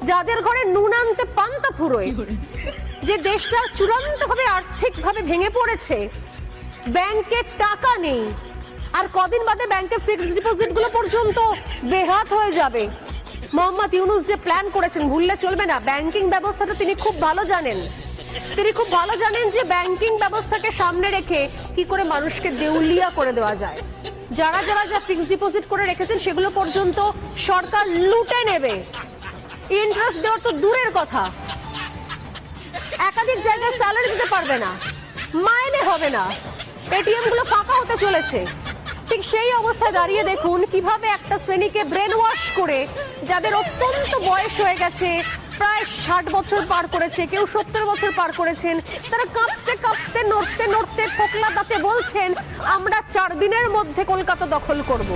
যাদের ঘরে নুন আনতে পান্তা ফুরোয়, যে দেশটা চূড়ান্তভাবে আর্থিকভাবে ভেঙে পড়েছে, ব্যাংকে টাকা নেই, আর কদিন বাদে ব্যাংকে ফিক্সড ডিপোজিট গুলো পর্যন্ত বেহাত হয়ে যাবে। মোহাম্মদ ইউনূস যে প্ল্যান করেছেন ভুললে চলবে না। ব্যাংকিং ব্যবস্থাটা তিনি খুব ভালো জানেন। তিনি খুব ভালো জানেন যে ব্যাংকিং ব্যবস্থাকে সামনে রেখে কি করে মানুষকে দেউলিয়া করে দেওয়া যায়। যারা যারা যা ফিক্সড ডিপোজিট করে রেখেছেন সেগুলো পর্যন্ত সরকার লুটে নেবে। ইন্টারেস্ট দেওয়ার তো দূরের কথা, একাধিক জায়গায় স্যালারি দিতে পারবে না, মাইনে হবে না, এটিএম গুলো ফাঁকা হতে চলেছে। ঠিক সেই অবস্থায় দাঁড়িয়ে দেখুন কিভাবে একটা শ্রেণীকে ব্রেন ওয়াশ করে, যাদের অত্যন্ত বয়স হয়ে গেছে, প্রায় 60 বছর পার করেছে, কেউ 70 বছর পার করেছেন, তারা কাঁপতে কাঁপতে নড়তে নড়তে ফোকলা দাঁতে বলছেন আমরা 4 দিনের মধ্যে কলকাতা দখল করব।